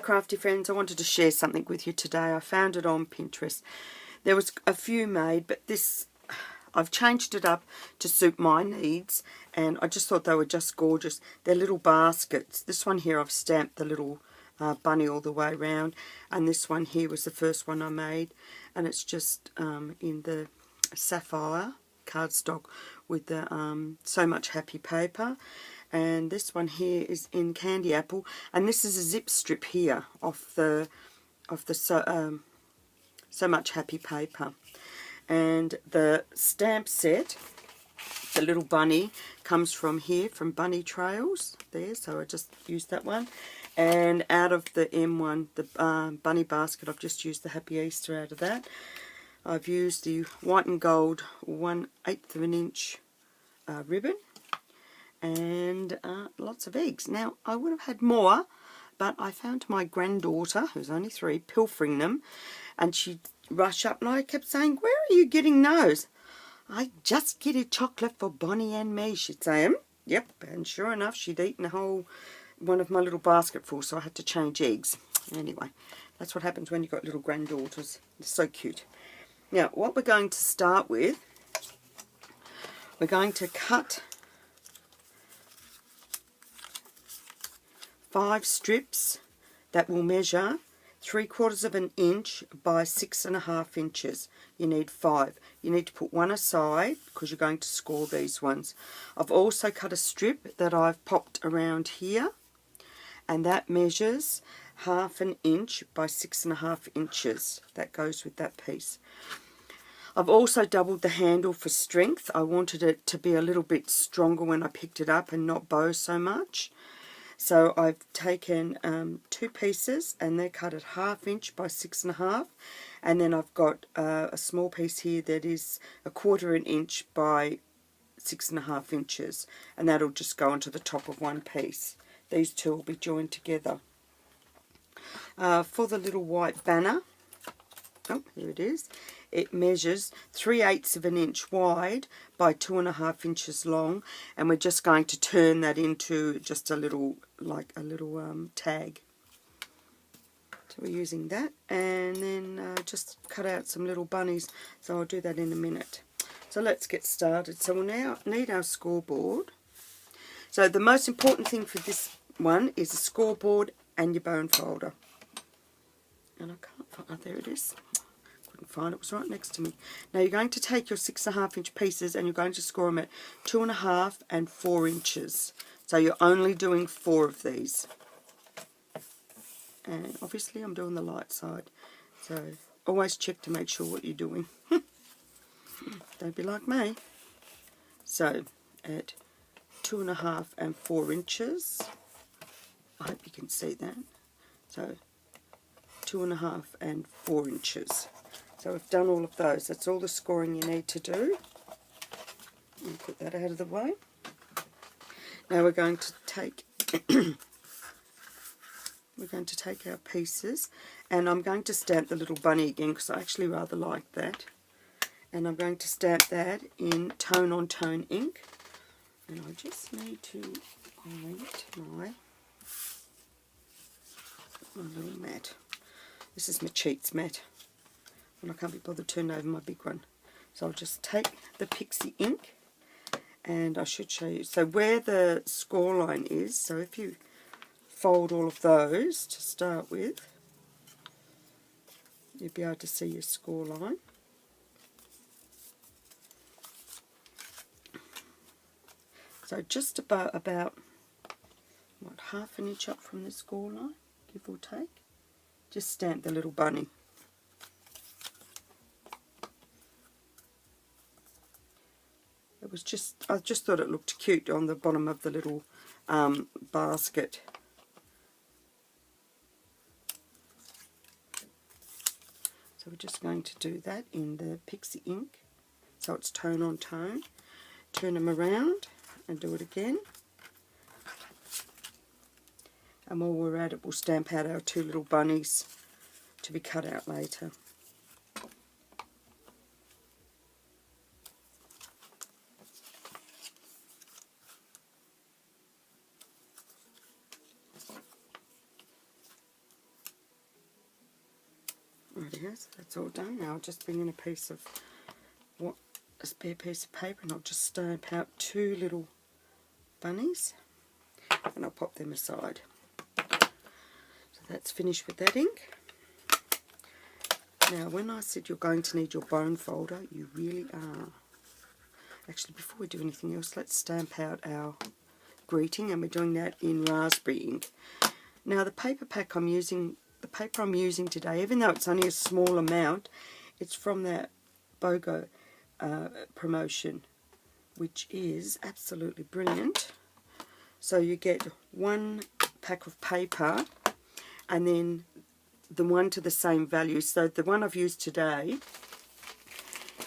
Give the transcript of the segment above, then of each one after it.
crafty friends, I wanted to share something with you today. I found it on Pinterest. There was a few made, but this, I've changed it up to suit my needs, and I just thought they were just gorgeous. They're little baskets. This one here I've stamped the little bunny all the way around, and this one here was the first one I made, and it's just in the sapphire cardstock with the So Much Happy paper. And this one here is in candy apple, and this is a zip strip here off the So Much Happy paper. And the stamp set, the little bunny, comes from here, from Bunny Trails there, so I just used that one. And out of the M1, the bunny basket, I've just used the Happy Easter out of that. I've used the white and gold 1/8 of an inch ribbon, and lots of eggs. Now, I would have had more, but I found my granddaughter, who's only 3, pilfering them, and she'd rush up and I kept saying, "Where are you getting those?" "I just get a chocolate for Bonnie and me," she'd say. Yep, and sure enough, she'd eaten a whole one of my little basketfuls, so I had to change eggs. Anyway, that's what happens when you've got little granddaughters. They're so cute. Now, what we're going to start with, we're going to cut 5 strips that will measure 3/4 of an inch by 6.5 inches. You need 5. You need to put one aside because you're going to score these ones. I've also cut a strip that I've popped around here, and that measures 1/2 an inch by 6.5 inches. That goes with that piece. I've also doubled the handle for strength. I wanted it to be a little bit stronger when I picked it up and not bow so much. So I've taken 2 pieces, and they're cut at 1/2 inch by 6.5, and then I've got a small piece here that is 1/4 an inch by 6.5 inches, and that'll just go onto the top of one piece. These two will be joined together. For the little white banner, oh, here it is. It measures 3/8 of an inch wide by 2.5 inches long, and we're just going to turn that into just a little, like a little tag. So we're using that, and then just cut out some little bunnies, so I'll do that in a minute. So let's get started. So we'll now need our scoreboard. So the most important thing for this one is a scoreboard and your bone folder. And I can't find, oh, there it is. Find it was right next to me. Now you're going to take your 6.5 inch pieces, and you're going to score them at 2.5 and 4 inches. So you're only doing 4 of these. And obviously I'm doing the light side, so always check to make sure what you're doing. Don't be like me. So at 2.5 and 4 inches, I hope you can see that. So 2.5 and 4 inches. So we've done all of those. That's all the scoring you need to do. I'll put that out of the way. Now we're going to take our pieces, and I'm going to stamp the little bunny again because I actually rather like that. And I'm going to stamp that in tone on tone ink. And I just need to find my little mat. This is my cheats mat, and I can't be bothered turning over my big one. So I'll just take the Pixie ink, and I should show you. So where the score line is, so if you fold all of those to start with, you'll be able to see your score line. So just about what, 1/2 an inch up from the score line, give or take. Just stamp the little bunny. I just thought it looked cute on the bottom of the little basket. So we're just going to do that in the Pixie ink, so it's tone on tone. Turn them around and do it again. And while we're at it, we'll stamp out our 2 little bunnies to be cut out later. Yes, that's all done. Now I'll just bring in a spare piece of paper, and I'll just stamp out 2 little bunnies, and I'll pop them aside. So that's finished with that ink. Now, when I said you're going to need your bone folder, you really are. Actually, before we do anything else, let's stamp out our greeting, and we're doing that in raspberry ink. Now, the paper I'm using today, even though it's only a small amount, it's from that BOGO promotion, which is absolutely brilliant. So you get 1 pack of paper, and then the one to the same value. So the one I've used today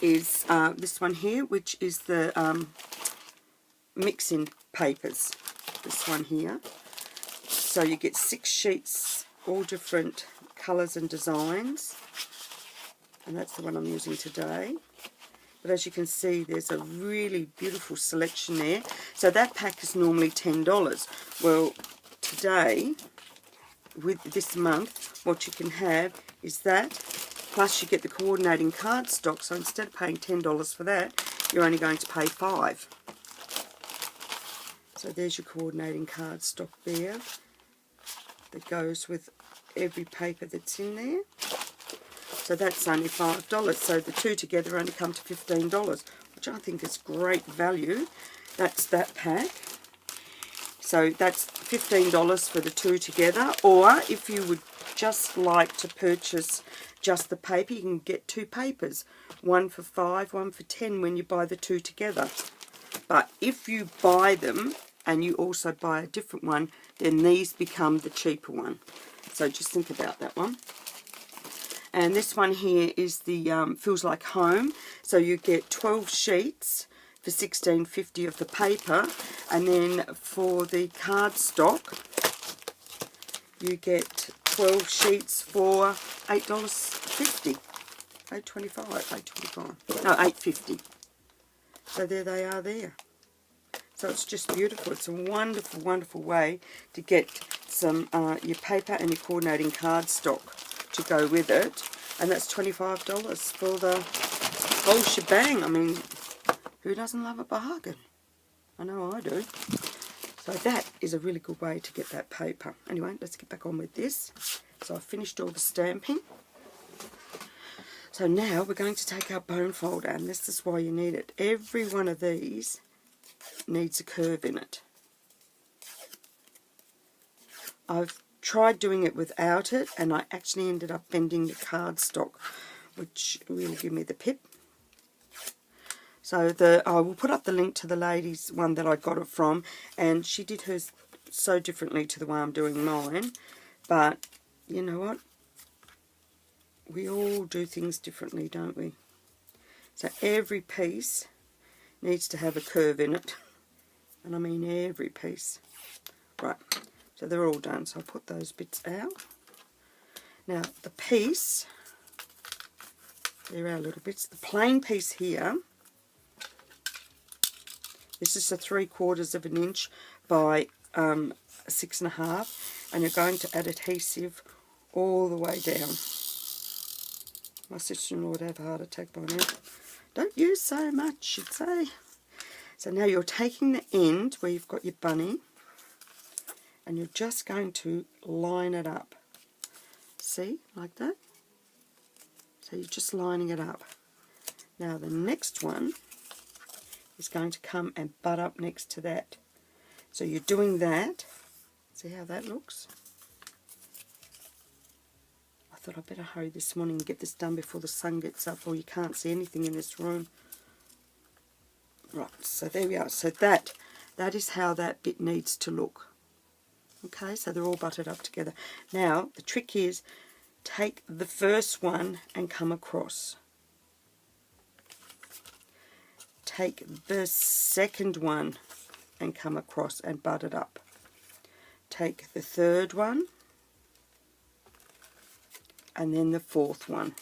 is this one here, which is the mix-in papers, this one here. So you get 6 sheets, all different colours and designs, and that's the one I'm using today. But as you can see, there's a really beautiful selection there. So that pack is normally $10. Well, today, with this month, what you can have is that, plus you get the coordinating cardstock. So instead of paying $10 for that, you're only going to pay $5. So there's your coordinating cardstock there that goes with every paper that's in there. So that's only $5. So the 2 together only come to $15, which I think is great value. That's that pack. So that's $15 for the 2 together. Or if you would just like to purchase just the paper, you can get 2 papers. One for $5, one for $10 when you buy the 2 together. But if you buy them and you also buy a different one, then these become the cheaper one. So just think about that one. And this one here is the Feels Like Home. So you get 12 sheets for $16.50 of the paper, and then for the cardstock you get 12 sheets for $8.50. $8.25. No, $8.50. So there they are there. So it's just beautiful. It's a wonderful, wonderful way to get some your paper and your coordinating cardstock to go with it, and that's $25 for the whole shebang. I mean, who doesn't love a bargain? I know I do. So that is a really good way to get that paper. Anyway, let's get back on with this. So I've finished all the stamping. So now we're going to take our bone folder, and this is why you need it. Every one of these needs a curve in it. I've tried doing it without it, and I actually ended up bending the cardstock, which really gave me the pip. So I will put up the link to the lady's one that I got it from, and she did hers so differently to the way I'm doing mine. But you know what? We all do things differently, don't we? So every piece needs to have a curve in it, and I mean every piece. Right. So they're all done, so I'll put those bits out. Now the piece, there are little bits. The plain piece here, this is a 3/4 of an inch by 6.5, and you're going to add adhesive all the way down. My sister-in-law would have a heart attack by now. Don't use so much, she'd say. So now you're taking the end where you've got your bunny, and you're just going to line it up. See, like that? So you're just lining it up. Now the next one is going to come and butt up next to that. So you're doing that. See how that looks? I thought I'd better hurry this morning and get this done before the sun gets up, or you can't see anything in this room. Right, so there we are. So that is how that bit needs to look. Okay, so they're all butted up together. Now, the trick is, take the first one and come across. Take the second one and come across and butt it up. Take the third one, and then the fourth one.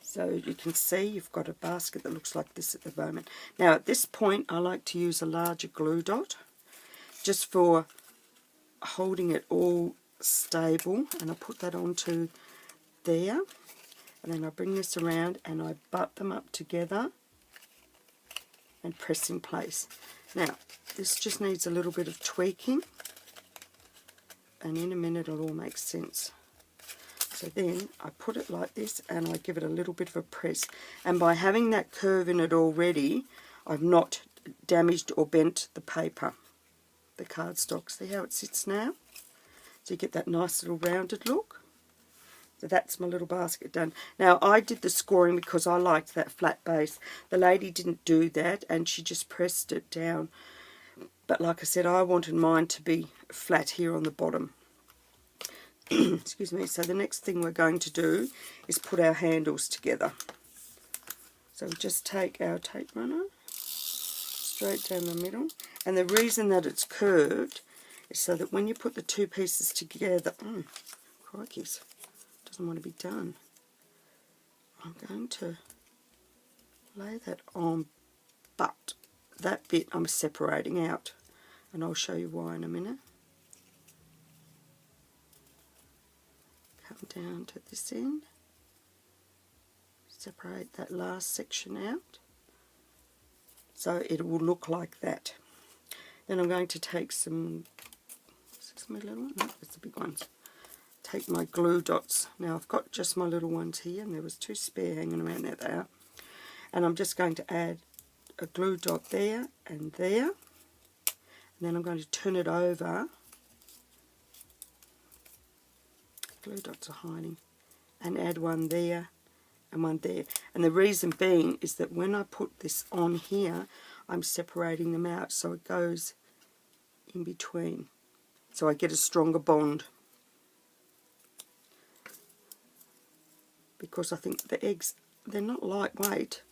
So you can see you've got a basket that looks like this at the moment. Now, at this point, I like to use a larger glue dot, just for holding it all stable, and I put that onto there, and then I bring this around and I butt them up together and press in place. Now this just needs a little bit of tweaking, and in a minute it'll all make sense. So then I put it like this and I give it a little bit of a press, and by having that curve in it already, I've not damaged or bent the paper, the cardstock. See how it sits now? So you get that nice little rounded look. So that's my little basket done. Now I did the scoring because I liked that flat base. The lady didn't do that and she just pressed it down. But like I said, I wanted mine to be flat here on the bottom. Excuse me. So the next thing we're going to do is put our handles together. So we just take our tape runner straight down the middle, and the reason that it's curved is so that when you put the two pieces together, crikeys, doesn't want to be done. I'm going to lay that on, but that bit I'm separating out, and I'll show you why in a minute. Come down to this end, separate that last section out, so it will look like that. Then I'm going to take some, is this my little one? No, it's the big ones. Take my glue dots. Now I've got just my little ones here, and there was 2 spare hanging around. There they are. And I'm just going to add a glue dot there and there, and then I'm going to turn it over. Glue dots are hiding, and add one there and one there. And the reason being is that when I put this on here, I'm separating them out so it goes in between, so I get a stronger bond. Because I think the eggs, they're not lightweight,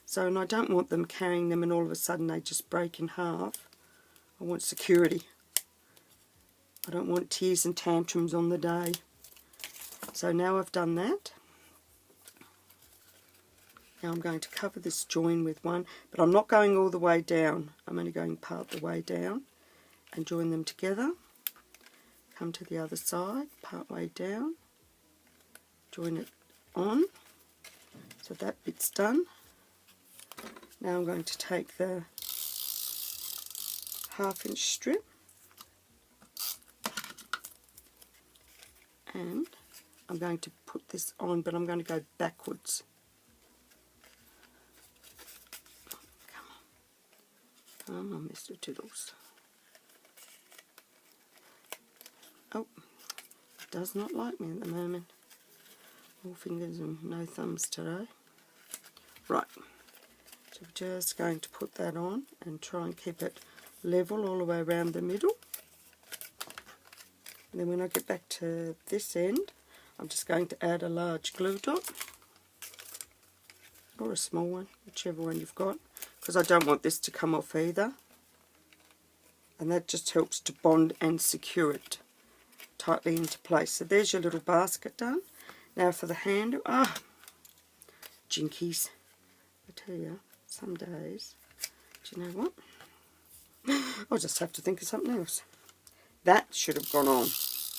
so, and I don't want them carrying them and all of a sudden they just break in half. I want security. I don't want tears and tantrums on the day. So now I've done that. Now I'm going to cover this join with one, but I'm not going all the way down. I'm only going part the way down and join them together. Come to the other side, part way down, join it on. So that bit's done. Now I'm going to take the 1/2 inch strip and I'm going to put this on, but I'm going to go backwards. Come on, Mr. Toodles. Oh, it does not like me at the moment. All fingers and no thumbs today. Right, so we're just going to put that on and try and keep it level all the way around the middle. And then when I get back to this end, I'm just going to add a large glue dot, or a small one, whichever one you've got, because I don't want this to come off either. And that just helps to bond and secure it tightly into place. So there's your little basket done. Now for the handle, jinkies. I tell you, some days, do you know what? I'll just have to think of something else. That should have gone on. If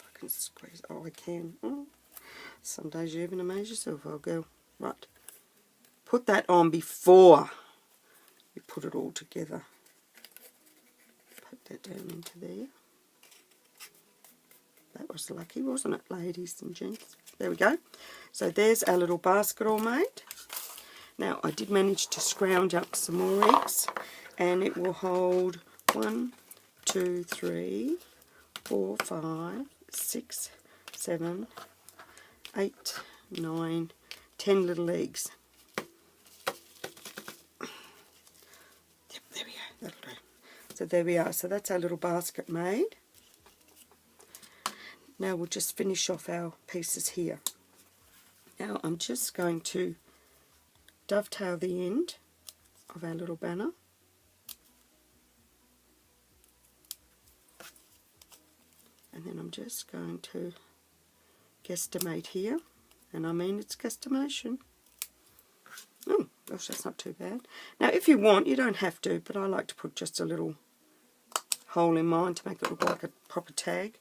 I can squeeze, oh I can. Oh, some days you even amaze yourself, old girl. Right, put that on before you put it all together. Poke that down into there. That was lucky, wasn't it, ladies and gents? There we go. So there's our little basket all made. Now I did manage to scrounge up some more eggs, and it will hold 1, 2, 3, 4, 5, 6, 7, 8, 9, 10 little eggs. Yep, there we go. That'll do. So there we are. So that's our little basket made. Now we'll just finish off our pieces here. Now I'm just going to dovetail the end of our little banner. And then I'm just going to guesstimate here. And I mean it's guesstimation. Oh, gosh, that's not too bad. Now if you want, you don't have to, but I like to put just a little hole in mine to make it look like a proper tag.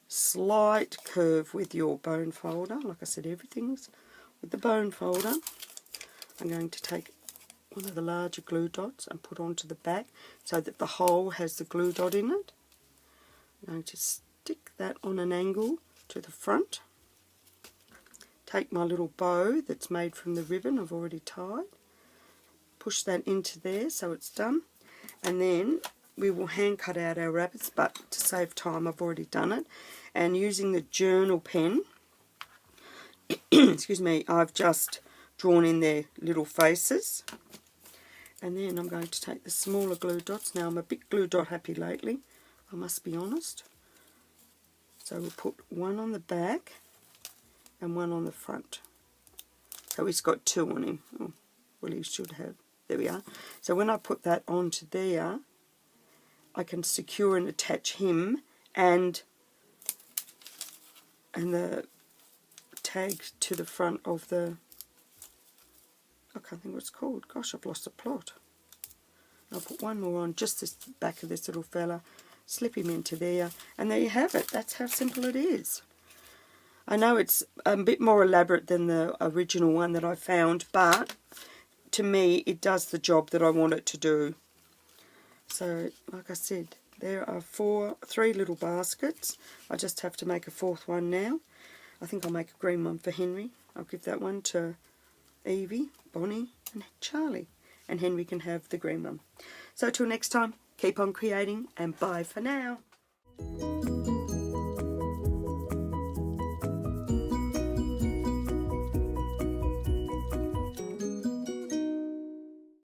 Slight curve with your bone folder. Like I said, everything's with the bone folder. I'm going to take one of the larger glue dots and put onto the back so that the hole has the glue dot in it. I'm going to stick that on an angle to the front. Take my little bow that's made from the ribbon I've already tied. Push that into there so it's done. And then we will hand cut out our rabbits, but to save time I've already done it. And using the journal pen, excuse me, I've just drawn in their little faces. And then I'm going to take the smaller glue dots. Now I'm a bit glue dot happy lately, I must be honest. So we'll put one on the back and one on the front. So he's got two on him. Oh, well, he should have. There we are. So when I put that onto there, I can secure and attach him and the tag to the front of the, I can't think what it's called. Gosh, I've lost the plot. I'll put one more on just this back of this little fella, slip him into there, and there you have it. That's how simple it is. I know it's a bit more elaborate than the original one that I found, but to me it does the job that I want it to do. So, like I said, there are three little baskets. I just have to make a fourth one now. I think I'll make a green one for Henry. I'll give that one to Evie, Bonnie and Charlie. And Henry can have the green one. So till next time, keep on creating and bye for now.